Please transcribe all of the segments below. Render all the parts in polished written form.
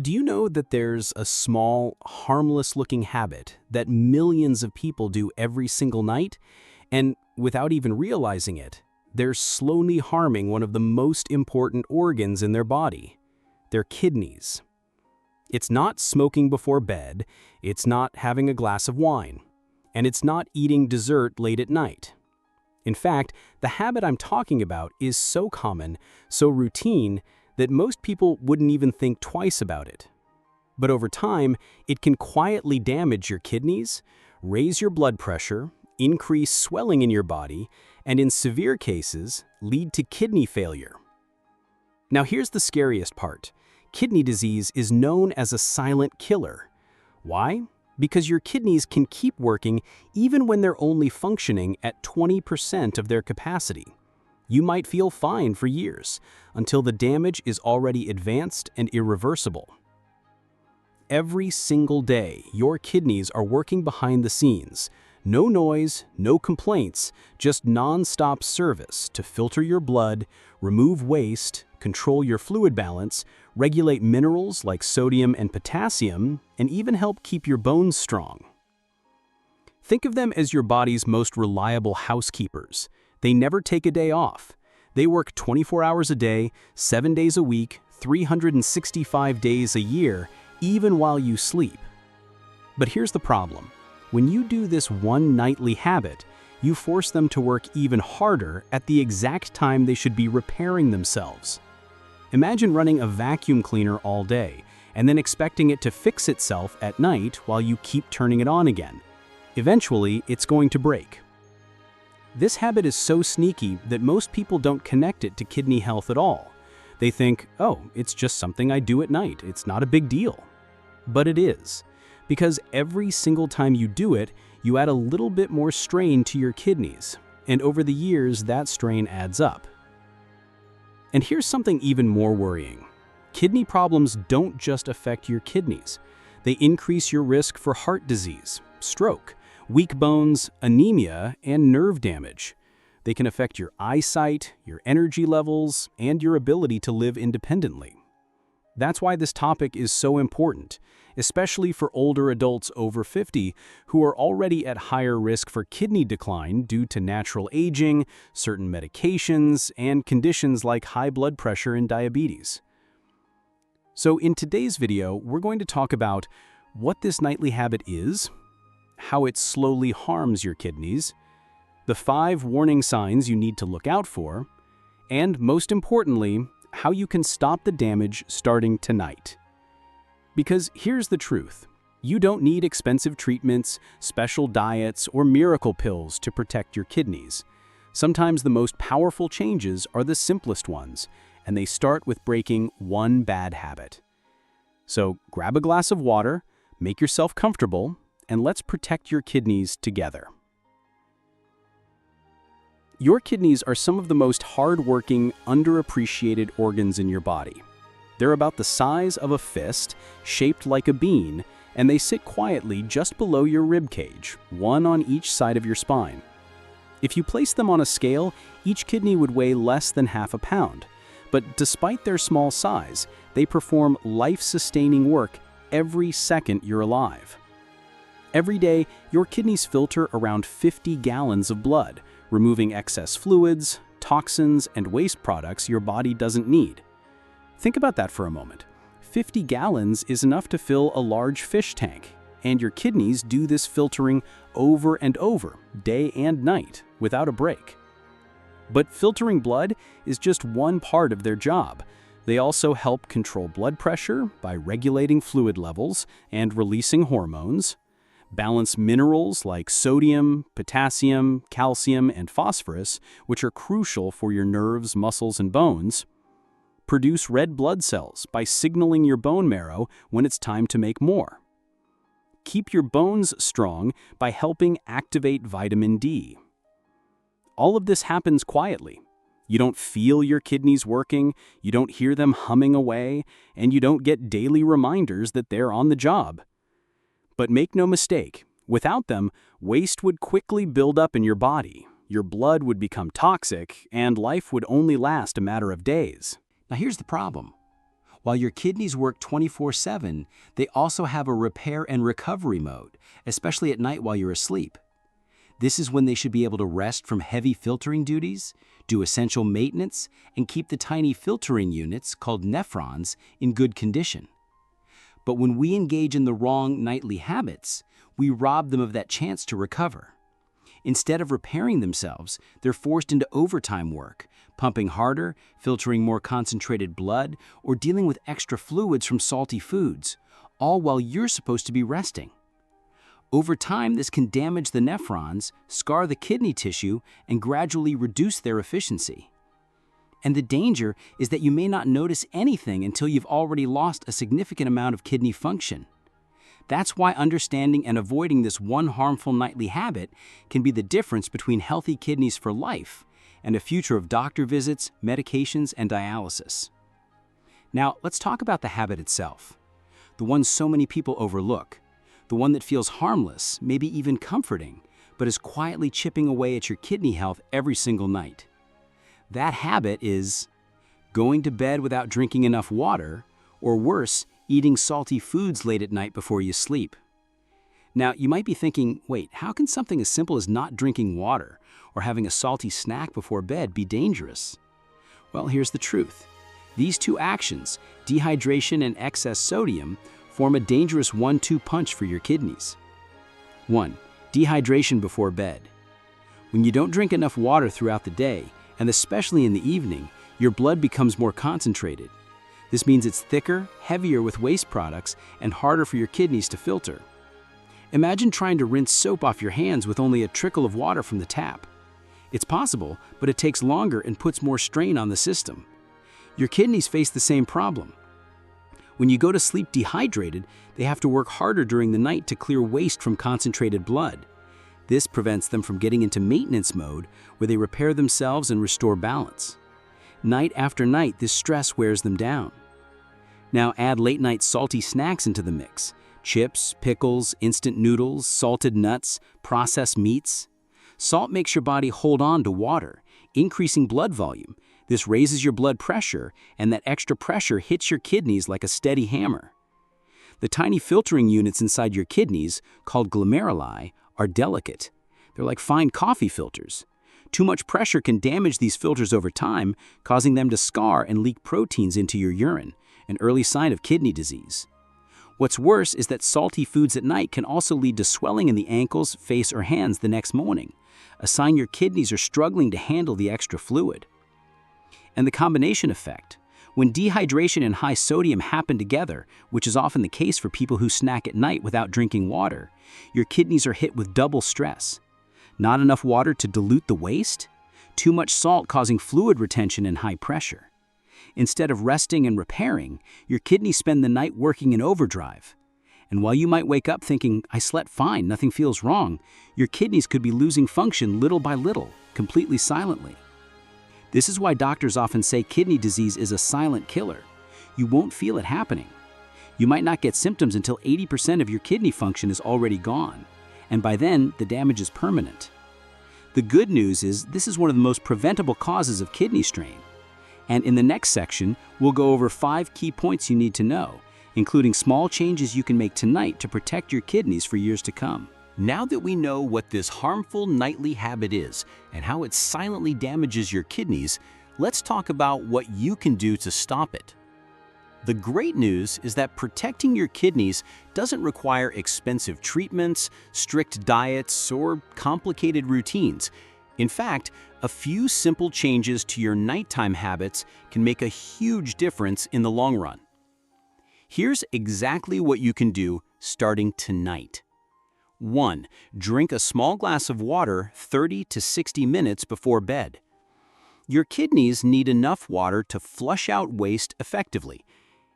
Do you know that there's a small, harmless-looking habit that millions of people do every single night? And without even realizing it, they're slowly harming one of the most important organs in their body, their kidneys. It's not smoking before bed, it's not having a glass of wine, and it's not eating dessert late at night. In fact, the habit I'm talking about is so common, so routine, that most people wouldn't even think twice about it. But over time, it can quietly damage your kidneys, raise your blood pressure, increase swelling in your body, and in severe cases, lead to kidney failure. Now here's the scariest part. Kidney disease is known as a silent killer. Why? Because your kidneys can keep working even when they're only functioning at 20% of their capacity. You might feel fine for years, until the damage is already advanced and irreversible. Every single day, your kidneys are working behind the scenes. No noise, no complaints, just non-stop service to filter your blood, remove waste, control your fluid balance, regulate minerals like sodium and potassium, and even help keep your bones strong. Think of them as your body's most reliable housekeepers. They never take a day off. They work 24 hours a day, 7 days a week, 365 days a year, even while you sleep. But here's the problem. When you do this one nightly habit, you force them to work even harder at the exact time they should be repairing themselves. Imagine running a vacuum cleaner all day and then expecting it to fix itself at night while you keep turning it on again. Eventually, it's going to break. This habit is so sneaky that most people don't connect it to kidney health at all. They think, oh, it's just something I do at night, it's not a big deal. But it is, because every single time you do it, you add a little bit more strain to your kidneys, and over the years that strain adds up. And here's something even more worrying. Kidney problems don't just affect your kidneys. They increase your risk for heart disease, stroke, weak bones, anemia, and nerve damage. They can affect your eyesight, your energy levels, and your ability to live independently. That's why this topic is so important, especially for older adults over 50 who are already at higher risk for kidney decline due to natural aging, certain medications, and conditions like high blood pressure and diabetes. So in today's video, we're going to talk about what this nightly habit is, how it slowly harms your kidneys, the 5 warning signs you need to look out for, and most importantly, how you can stop the damage starting tonight. Because here's the truth. You don't need expensive treatments, special diets, or miracle pills to protect your kidneys. Sometimes the most powerful changes are the simplest ones, and they start with breaking one bad habit. So grab a glass of water, make yourself comfortable, and let's protect your kidneys together. Your kidneys are some of the most hard-working, underappreciated organs in your body. They're about the size of a fist, shaped like a bean, and they sit quietly just below your rib cage, one on each side of your spine. If you place them on a scale, each kidney would weigh less than half a pound. But despite their small size, they perform life-sustaining work every second you're alive. Every day, your kidneys filter around 50 gallons of blood, removing excess fluids, toxins, and waste products your body doesn't need. Think about that for a moment. 50 gallons is enough to fill a large fish tank, and your kidneys do this filtering over and over, day and night, without a break. But filtering blood is just one part of their job. They also help control blood pressure by regulating fluid levels and releasing hormones, balance minerals like sodium, potassium, calcium, and phosphorus, which are crucial for your nerves, muscles, and bones, produce red blood cells by signaling your bone marrow when it's time to make more. Keep your bones strong by helping activate vitamin D. All of this happens quietly. You don't feel your kidneys working, you don't hear them humming away, and you don't get daily reminders that they're on the job. But make no mistake, without them, waste would quickly build up in your body, your blood would become toxic, and life would only last a matter of days. Now here's the problem. While your kidneys work 24/7, they also have a repair and recovery mode, especially at night while you're asleep. This is when they should be able to rest from heavy filtering duties, do essential maintenance, and keep the tiny filtering units, called nephrons, in good condition. But when we engage in the wrong nightly habits, we rob them of that chance to recover. Instead of repairing themselves, they're forced into overtime work, pumping harder, filtering more concentrated blood, or dealing with extra fluids from salty foods, all while you're supposed to be resting. Over time, this can damage the nephrons, scar the kidney tissue, and gradually reduce their efficiency. And the danger is that you may not notice anything until you've already lost a significant amount of kidney function. That's why understanding and avoiding this one harmful nightly habit can be the difference between healthy kidneys for life and a future of doctor visits, medications, and dialysis. Now, let's talk about the habit itself, the one so many people overlook, the one that feels harmless, maybe even comforting, but is quietly chipping away at your kidney health every single night. That habit is going to bed without drinking enough water, or worse, eating salty foods late at night before you sleep. Now, you might be thinking, wait, how can something as simple as not drinking water or having a salty snack before bed be dangerous? Well, here's the truth. These two actions, dehydration and excess sodium, form a dangerous 1-2 punch for your kidneys. 1. Dehydration before bed. When you don't drink enough water throughout the day, and especially in the evening, your blood becomes more concentrated. This means it's thicker, heavier with waste products, and harder for your kidneys to filter. Imagine trying to rinse soap off your hands with only a trickle of water from the tap. It's possible, but it takes longer and puts more strain on the system. Your kidneys face the same problem. When you go to sleep dehydrated, they have to work harder during the night to clear waste from concentrated blood. This prevents them from getting into maintenance mode, where they repair themselves and restore balance. Night after night, this stress wears them down. Now add late-night salty snacks into the mix. Chips, pickles, instant noodles, salted nuts, processed meats. Salt makes your body hold on to water, increasing blood volume. This raises your blood pressure, and that extra pressure hits your kidneys like a steady hammer. The tiny filtering units inside your kidneys, called glomeruli, are delicate. They're like fine coffee filters. Too much pressure can damage these filters over time, causing them to scar and leak proteins into your urine, an early sign of kidney disease. What's worse is that salty foods at night can also lead to swelling in the ankles, face, or hands the next morning, a sign your kidneys are struggling to handle the extra fluid. And the combination effect. When dehydration and high sodium happen together, which is often the case for people who snack at night without drinking water, your kidneys are hit with double stress. Not enough water to dilute the waste? Too much salt causing fluid retention and high pressure. Instead of resting and repairing, your kidneys spend the night working in overdrive. And while you might wake up thinking, I slept fine, nothing feels wrong, your kidneys could be losing function little by little, completely silently. This is why doctors often say kidney disease is a silent killer. You won't feel it happening. You might not get symptoms until 80% of your kidney function is already gone, and by then, the damage is permanent. The good news is this is one of the most preventable causes of kidney strain. And in the next section, we'll go over 5 key points you need to know, including small changes you can make tonight to protect your kidneys for years to come. Now that we know what this harmful nightly habit is and how it silently damages your kidneys, let's talk about what you can do to stop it. The great news is that protecting your kidneys doesn't require expensive treatments, strict diets, or complicated routines. In fact, a few simple changes to your nighttime habits can make a huge difference in the long run. Here's exactly what you can do starting tonight. 1. Drink a small glass of water 30 to 60 minutes before bed. Your kidneys need enough water to flush out waste effectively.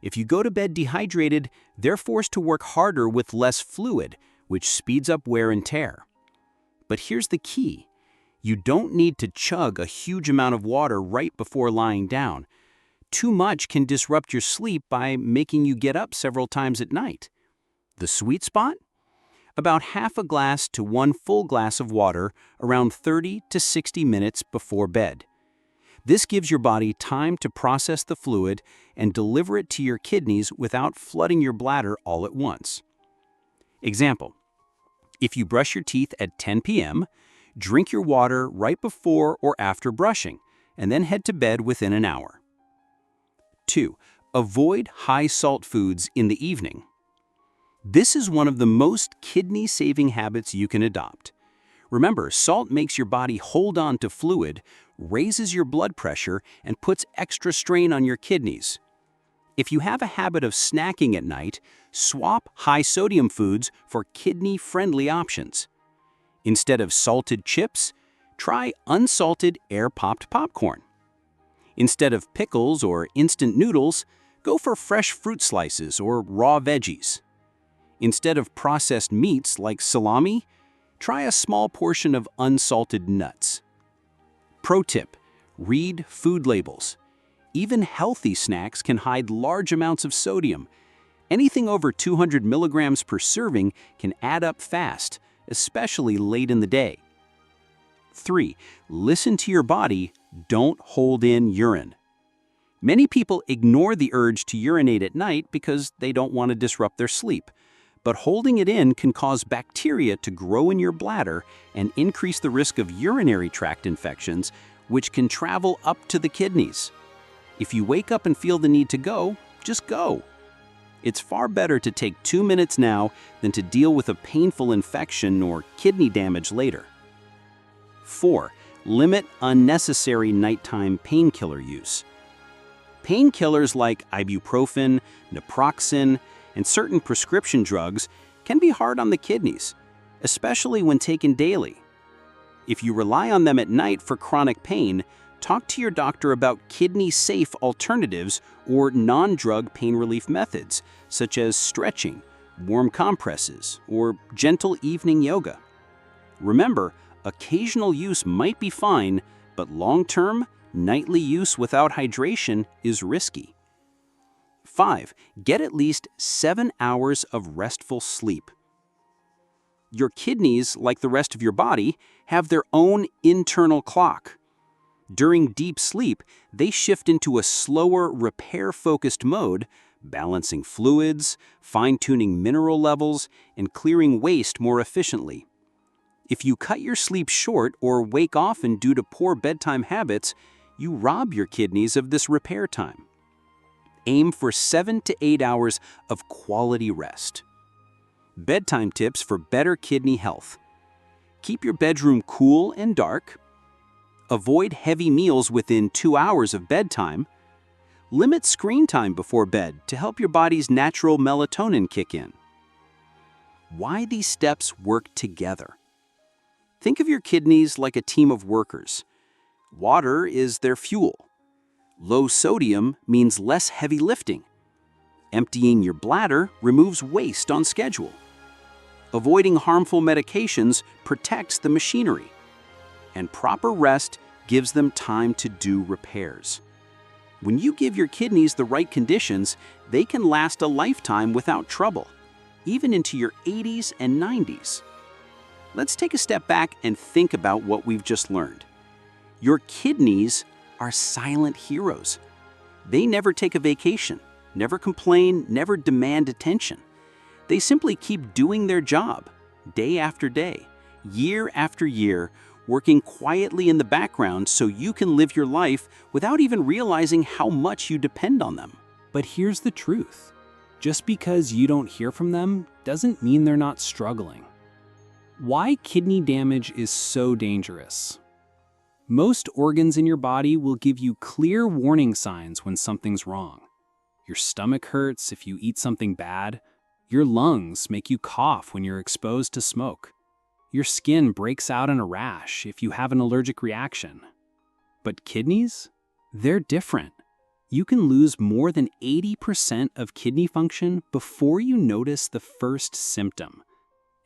If you go to bed dehydrated, they're forced to work harder with less fluid, which speeds up wear and tear. But here's the key. You don't need to chug a huge amount of water right before lying down. Too much can disrupt your sleep by making you get up several times at night. The sweet spot? About half a glass to 1 full glass of water around 30 to 60 minutes before bed. This gives your body time to process the fluid and deliver it to your kidneys without flooding your bladder all at once. Example: if you brush your teeth at 10 p.m., drink your water right before or after brushing, and then head to bed within an hour. 2. Avoid high-salt foods in the evening. This is one of the most kidney-saving habits you can adopt. Remember, salt makes your body hold on to fluid, raises your blood pressure, and puts extra strain on your kidneys. If you have a habit of snacking at night, swap high-sodium foods for kidney-friendly options. Instead of salted chips, try unsalted air-popped popcorn. Instead of pickles or instant noodles, go for fresh fruit slices or raw veggies. Instead of processed meats like salami, try a small portion of unsalted nuts. Pro tip: read food labels. Even healthy snacks can hide large amounts of sodium. Anything over 200 milligrams per serving can add up fast, especially late in the day. 3. Listen to your body, don't hold in urine. Many people ignore the urge to urinate at night because they don't want to disrupt their sleep. But holding it in can cause bacteria to grow in your bladder and increase the risk of urinary tract infections, which can travel up to the kidneys. If you wake up and feel the need to go, just go. It's far better to take 2 minutes now than to deal with a painful infection or kidney damage later. 4. Limit unnecessary nighttime painkiller use. Painkillers like ibuprofen, naproxen, and certain prescription drugs can be hard on the kidneys, especially when taken daily. If you rely on them at night for chronic pain, talk to your doctor about kidney-safe alternatives or non-drug pain relief methods, such as stretching, warm compresses, or gentle evening yoga. Remember, occasional use might be fine, but long-term, nightly use without hydration is risky. 5. Get at least 7 hours of restful sleep. Your kidneys, like the rest of your body, have their own internal clock. During deep sleep, they shift into a slower, repair-focused mode, balancing fluids, fine-tuning mineral levels, and clearing waste more efficiently. If you cut your sleep short or wake often due to poor bedtime habits, you rob your kidneys of this repair time. Aim for 7 to 8 hours of quality rest. Bedtime tips for better kidney health. Keep your bedroom cool and dark. Avoid heavy meals within 2 hours of bedtime. Limit screen time before bed to help your body's natural melatonin kick in. Why these steps work together. Think of your kidneys like a team of workers. Water is their fuel. Low sodium means less heavy lifting. Emptying your bladder removes waste on schedule. Avoiding harmful medications protects the machinery. And proper rest gives them time to do repairs. When you give your kidneys the right conditions, they can last a lifetime without trouble, even into your 80s and 90s. Let's take a step back and think about what we've just learned. Your kidneys are silent heroes. They never take a vacation, never complain, never demand attention. They simply keep doing their job, day after day, year after year, working quietly in the background so you can live your life without even realizing how much you depend on them. But here's the truth. Just because you don't hear from them doesn't mean they're not struggling. Why kidney damage is so dangerous. Most organs in your body will give you clear warning signs when something's wrong. Your stomach hurts if you eat something bad. Your lungs make you cough when you're exposed to smoke. Your skin breaks out in a rash if you have an allergic reaction. But kidneys? They're different. You can lose more than 80% of kidney function before you notice the first symptom.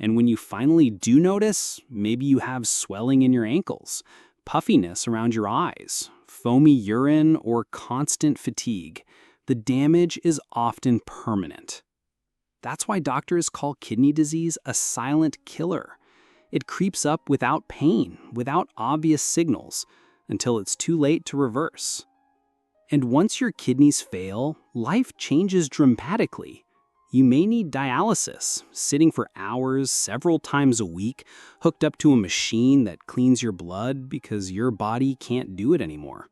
And when you finally do notice, maybe you have swelling in your ankles, puffiness around your eyes, foamy urine, or constant fatigue. The damage is often permanent. That's why doctors call kidney disease a silent killer. It creeps up without pain, without obvious signals, until it's too late to reverse. And once your kidneys fail, life changes dramatically. You may need dialysis, sitting for hours several times a week, hooked up to a machine that cleans your blood because your body can't do it anymore.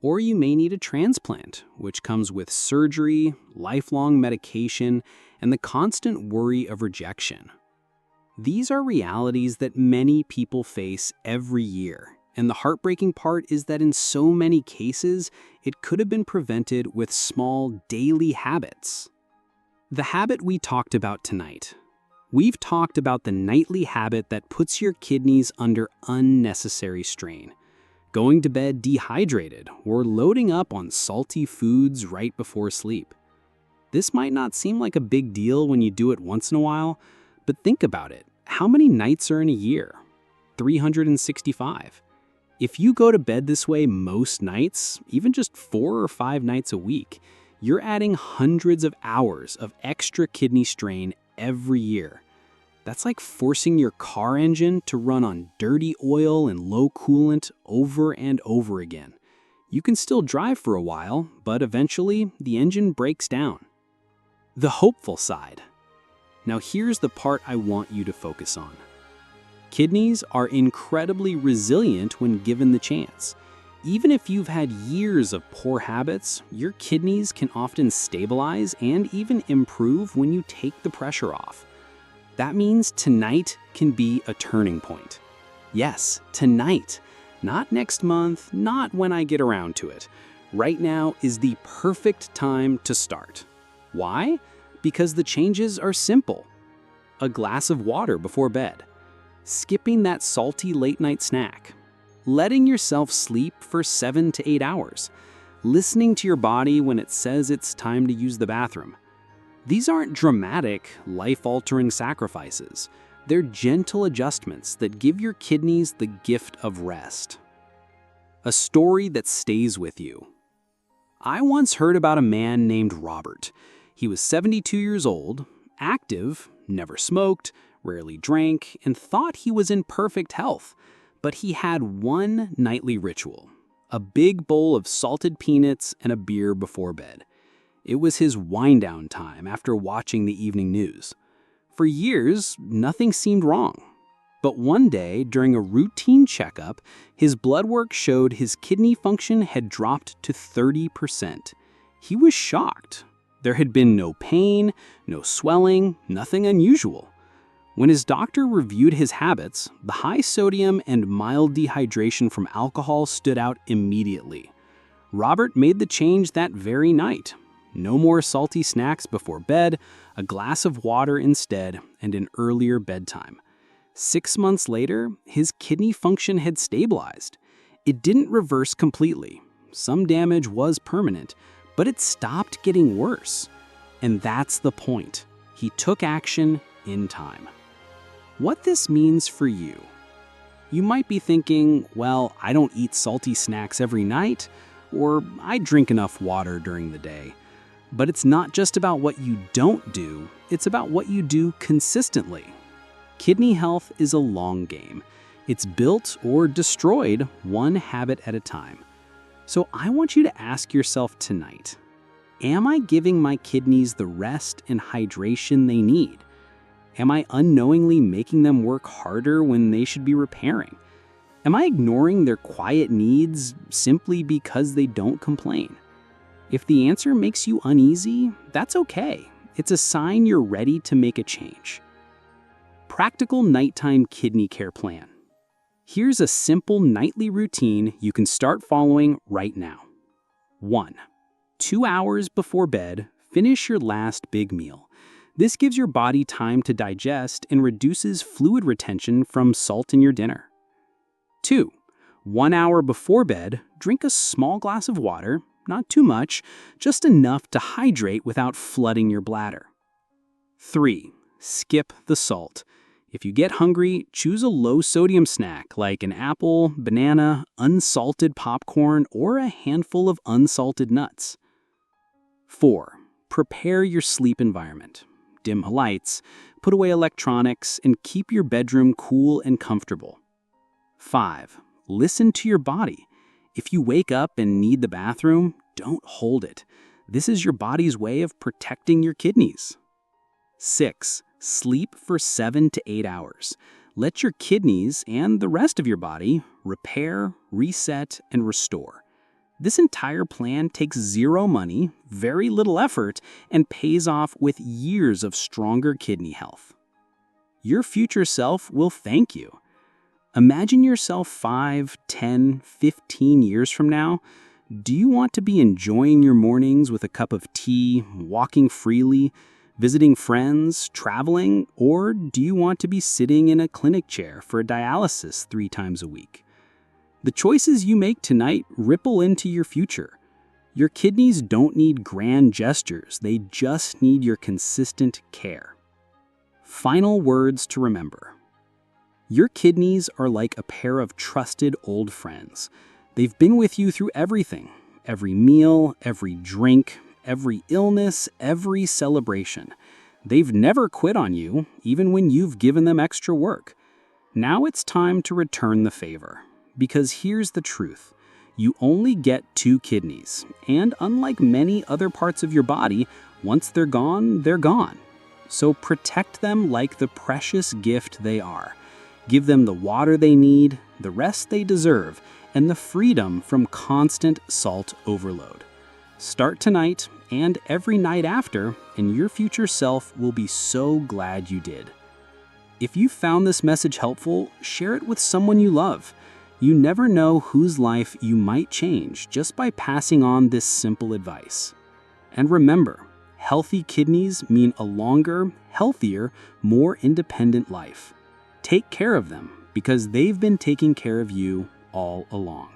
Or you may need a transplant, which comes with surgery, lifelong medication, and the constant worry of rejection. These are realities that many people face every year, and the heartbreaking part is that in so many cases, it could have been prevented with small daily habits. The habit we talked about tonight. We've talked about the nightly habit that puts your kidneys under unnecessary strain. Going to bed dehydrated or loading up on salty foods right before sleep. This might not seem like a big deal when you do it once in a while, but think about it. How many nights are in a year? 365. If you go to bed this way most nights, even just 4 or 5 nights a week, you're adding hundreds of hours of extra kidney strain every year. That's like forcing your car engine to run on dirty oil and low coolant over and over again. You can still drive for a while, but eventually the engine breaks down. The hopeful side. Now here's the part I want you to focus on. Kidneys are incredibly resilient when given the chance. Even if you've had years of poor habits, your kidneys can often stabilize and even improve when you take the pressure off. That means tonight can be a turning point. Yes, tonight. Not next month, not when I get around to it. Right now is the perfect time to start. Why? Because the changes are simple. A glass of water before bed. Skipping that salty late-night snack. Letting yourself sleep for 7 to 8 hours. Listening to your body when it says it's time to use the bathroom. These aren't dramatic, life-altering sacrifices. They're gentle adjustments that give your kidneys the gift of rest. A story that stays with you. I once heard about a man named Robert. He was 72 years old, active, never smoked, rarely drank, and thought he was in perfect health. But he had one nightly ritual, a big bowl of salted peanuts and a beer before bed. It was his wind-down time after watching the evening news. For years, nothing seemed wrong. But one day, during a routine checkup, his blood work showed his kidney function had dropped to 30%. He was shocked. There had been no pain, no swelling, nothing unusual. When his doctor reviewed his habits, the high sodium and mild dehydration from alcohol stood out immediately. Robert made the change that very night. No more salty snacks before bed, a glass of water instead, and an earlier bedtime. 6 months later, his kidney function had stabilized. It didn't reverse completely. Some damage was permanent, but it stopped getting worse. And that's the point. He took action in time. What this means for you. You might be thinking, well, I don't eat salty snacks every night, or I drink enough water during the day. But it's not just about what you don't do, it's about what you do consistently. Kidney health is a long game. It's built or destroyed one habit at a time. So I want you to ask yourself tonight, am I giving my kidneys the rest and hydration they need? Am I unknowingly making them work harder when they should be repairing? Am I ignoring their quiet needs simply because they don't complain? If the answer makes you uneasy, that's okay. It's a sign you're ready to make a change. Practical nighttime kidney care plan. Here's a simple nightly routine you can start following right now. 1. 2 hours before bed, finish your last big meal. This gives your body time to digest and reduces fluid retention from salt in your dinner. 2. 1 hour before bed, drink a small glass of water, not too much, just enough to hydrate without flooding your bladder. 3. Skip the salt. If you get hungry, choose a low-sodium snack like an apple, banana, unsalted popcorn, or a handful of unsalted nuts. 4. Prepare your sleep environment. Dim the lights, put away electronics, and keep your bedroom cool and comfortable. 5. Listen to your body. If you wake up and need the bathroom, don't hold it. This is your body's way of protecting your kidneys. 6. Sleep for 7 to 8 hours. Let your kidneys and the rest of your body repair, reset, and restore. This entire plan takes zero money, very little effort, and pays off with years of stronger kidney health. Your future self will thank you. Imagine yourself 5, 10, 15 years from now. Do you want to be enjoying your mornings with a cup of tea, walking freely, visiting friends, traveling, or do you want to be sitting in a clinic chair for dialysis 3 times a week? The choices you make tonight ripple into your future. Your kidneys don't need grand gestures, they just need your consistent care. Final words to remember. Your kidneys are like a pair of trusted old friends. They've been with you through everything, every meal, every drink, every illness, every celebration. They've never quit on you, even when you've given them extra work. Now it's time to return the favor. Because here's the truth. You only get 2 kidneys, and unlike many other parts of your body, once they're gone, they're gone. So protect them like the precious gift they are. Give them the water they need, the rest they deserve, and the freedom from constant salt overload. Start tonight and every night after, and your future self will be so glad you did. If you found this message helpful, share it with someone you love. You never know whose life you might change just by passing on this simple advice. And remember, healthy kidneys mean a longer, healthier, more independent life. Take care of them because they've been taking care of you all along.